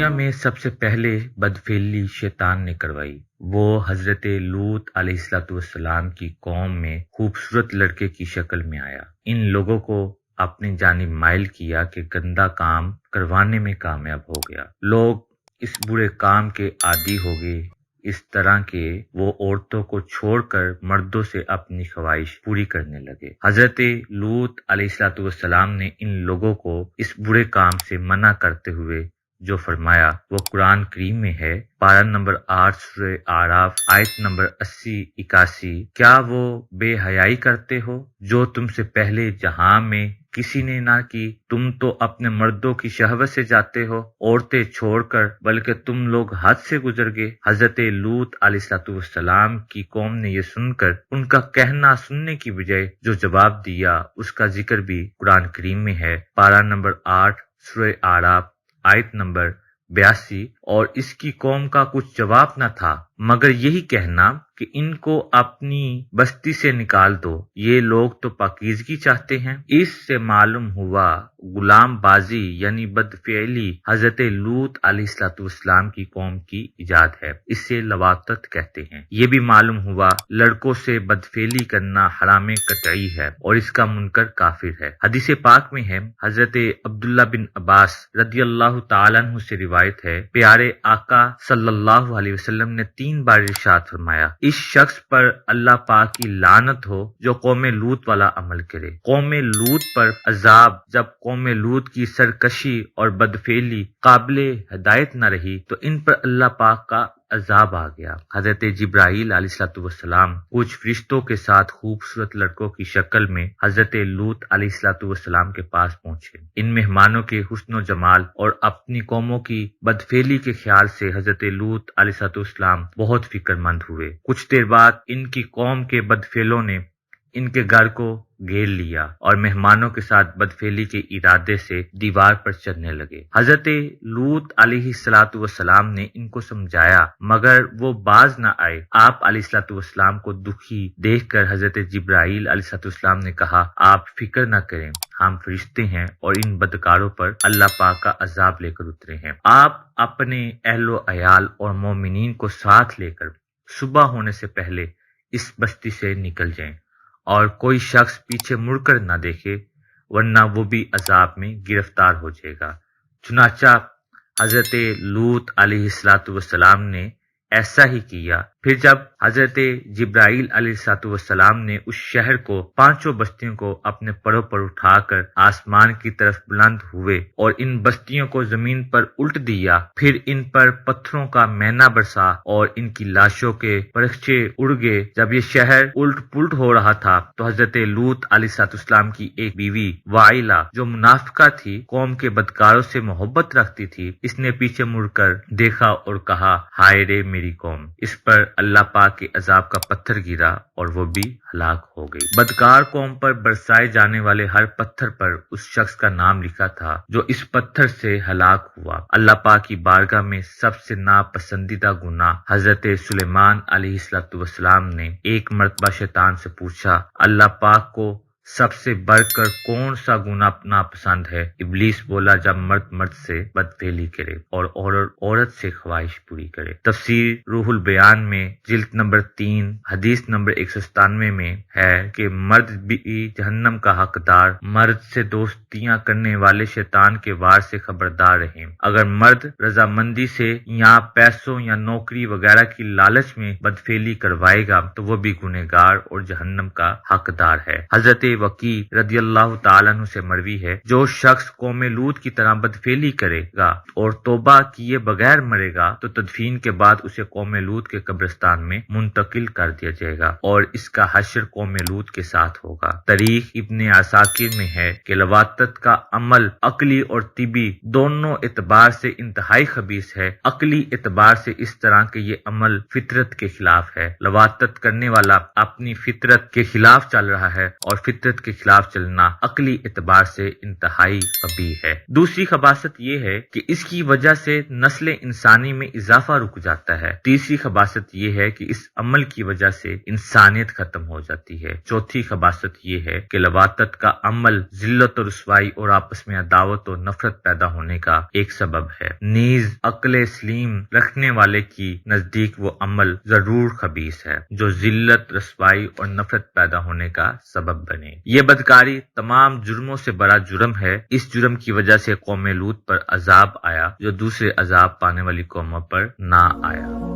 دنیا میں سب سے پہلے بدفعلی شیطان نے کروائی۔ وہ حضرت لوط علیہ السلام کی قوم میں خوبصورت لڑکے کی شکل میں آیا۔ ان لوگوں کو اپنی جانب مائل کیا کہ گندا کام کروانے میں کامیاب ہو گیا۔ لوگ اس برے کام کے عادی ہو گئے، اس طرح کہ وہ عورتوں کو چھوڑ کر مردوں سے اپنی خواہش پوری کرنے لگے۔ حضرت لوط علیہ السلام نے ان لوگوں کو اس برے کام سے منع کرتے ہوئے جو فرمایا وہ قرآن کریم میں ہے۔ پارہ نمبر 8 سورہ اعراف آیت نمبر 80-81۔ کیا وہ بے حیائی کرتے ہو جو تم سے پہلے جہاں میں کسی نے نہ کی؟ تم تو اپنے مردوں کی شہوت سے جاتے ہو عورتیں چھوڑ کر، بلکہ تم لوگ حد سے گزر گئے۔ حضرت لوط علیہ السلام کی قوم نے یہ سن کر ان کا کہنا سننے کی بجائے جو جواب دیا اس کا ذکر بھی قرآن کریم میں ہے۔ پارہ نمبر 8 سورہ اعراف آیت نمبر 82۔ اور اس کی قوم کا کچھ جواب نہ تھا مگر یہی کہنا کہ ان کو اپنی بستی سے نکال دو، یہ لوگ تو پاکیزگی چاہتے ہیں۔ اس سے معلوم ہوا غلام بازی یعنی بدفعلی حضرت لوط علیہ السلام کی قوم کی ایجاد ہے، اس سے لواطت کہتے ہیں۔ یہ بھی معلوم ہوا لڑکوں سے بدفعلی کرنا حرام قطعی ہے اور اس کا منکر کافر ہے۔ حدیث پاک میں ہے، حضرت عبداللہ بن عباس رضی اللہ تعالیٰ عنہ سے روایت ہے، پیارے آقا صلی اللہ علیہ وسلم نے 3 بار ارشاد فرمایا، اس شخص پر اللہ پاک کی لعنت ہو جو قوم لوط والا عمل کرے۔ قوم لوط پر عذاب۔ جب قوم لوط کی سرکشی اور بدفعلی قابل ہدایت نہ رہی تو ان پر اللہ پاک کا عذاب آ گیا۔ حضرت جبرائیل علیہ السلام کچھ فرشتوں کے ساتھ خوبصورت لڑکوں کی شکل میں حضرت لوط علیہ السلام کے پاس پہنچے۔ ان مہمانوں کے حسن و جمال اور اپنی قوموں کی بدفعلی کے خیال سے حضرت لوط علیہ السلام بہت فکر مند ہوئے۔ کچھ دیر بعد ان کی قوم کے بدفعلوں نے ان کے گھر کو گھیر لیا اور مہمانوں کے ساتھ بدفعلی کے ارادے سے دیوار پر چڑھنے لگے۔ حضرت لوط علیہ السلام نے ان کو سمجھایا مگر وہ باز نہ آئے۔ آپ علیہ السلام کو دکھی دیکھ کر حضرت جبرائیل علیہ السلام نے کہا، آپ فکر نہ کریں، ہم فرشتے ہیں اور ان بدکاروں پر اللہ پاک کا عذاب لے کر اترے ہیں۔ آپ اپنے اہل و عیال اور مومنین کو ساتھ لے کر صبح ہونے سے پہلے اس بستی سے نکل جائیں اور کوئی شخص پیچھے مڑ کر نہ دیکھے ورنہ وہ بھی عذاب میں گرفتار ہو جائے گا۔ چنانچہ حضرت لوط علیہ السلام نے ایسا ہی کیا۔ پھر جب حضرت جبرائیل علیہ السلام نے اس شہر کو 5 بستیوں کو اپنے پروں پر اٹھا کر آسمان کی طرف بلند ہوئے اور ان بستیوں کو زمین پر الٹ دیا، پھر ان پر پتھروں کا مینہ برسا اور ان کی لاشوں کے پرخچے اڑ گئے۔ جب یہ شہر الٹ پلٹ ہو رہا تھا تو حضرت لوط علیہ السلام کی ایک بیوی وائلہ جو منافقہ تھی، قوم کے بدکاروں سے محبت رکھتی تھی، اس نے پیچھے مڑ کر دیکھا اور کہا، ہائے رے میری قوم۔ اس پر اللہ پاک کے عذاب کا پتھر گرا اور وہ بھی ہلاک ہو گئی۔ بدکار قوم پر برسائے جانے والے ہر پتھر پر اس شخص کا نام لکھا تھا جو اس پتھر سے ہلاک ہوا۔ اللہ پاک کی بارگاہ میں سب سے ناپسندیدہ گناہ۔ حضرت سلیمان علیہ السلام نے ایک مرتبہ شیطان سے پوچھا، اللہ پاک کو سب سے بڑھ کر کون سا گناہ ناپسند ہے؟ ابلیس بولا، جب مرد سے بدفعلی کرے اور عورت سے خواہش پوری کرے۔ تفسیر روح البیان میں جلد نمبر 3 حدیث نمبر 197 میں ہے کہ مرد بھی جہنم کا حقدار، مرد سے دوستیاں کرنے والے شیطان کے وار سے خبردار رہیں۔ اگر مرد رضامندی سے یا پیسوں یا نوکری وغیرہ کی لالچ میں بدفعلی کروائے گا تو وہ بھی گنہگار اور جہنم کا حقدار ہے۔ حضرت وقی رضی اللہ تعالیٰ عنہ سے مروی ہے، جو شخص قوم لوط کی طرح بدفعلی کرے گا اور توبہ کیے بغیر مرے گا تو تدفین کے بعد اسے قوم لوط کے قبرستان میں منتقل کر دیا جائے گا اور اس کا حشر قوم لوط کے ساتھ ہوگا۔ تاریخ ابن عساکر میں ہے کہ لواطت کا عمل عقلی اور طبی دونوں اعتبار سے انتہائی خبیث ہے۔ عقلی اعتبار سے اس طرح کہ یہ عمل فطرت کے خلاف ہے، لواطت کرنے والا اپنی فطرت کے خلاف چل رہا ہے اور فطرت فطرت کے خلاف چلنا عقلی اعتبار سے انتہائی قبیح ہے۔ دوسری خباثت یہ ہے کہ اس کی وجہ سے نسل انسانی میں اضافہ رک جاتا ہے۔ تیسری خباثت یہ ہے کہ اس عمل کی وجہ سے انسانیت ختم ہو جاتی ہے۔ چوتھی خباثت یہ ہے کہ لواطت کا عمل ذلت و رسوائی اور آپس میں عداوت و نفرت پیدا ہونے کا ایک سبب ہے۔ نیز عقل سلیم رکھنے والے کی نزدیک وہ عمل ضرور خبیث ہے جو ذلت، رسوائی اور نفرت پیدا ہونے کا سبب بنے۔ یہ بدکاری تمام جرموں سے بڑا جرم ہے۔ اس جرم کی وجہ سے قوم لوط پر عذاب آیا جو دوسرے عذاب پانے والی قوموں پر نہ آیا۔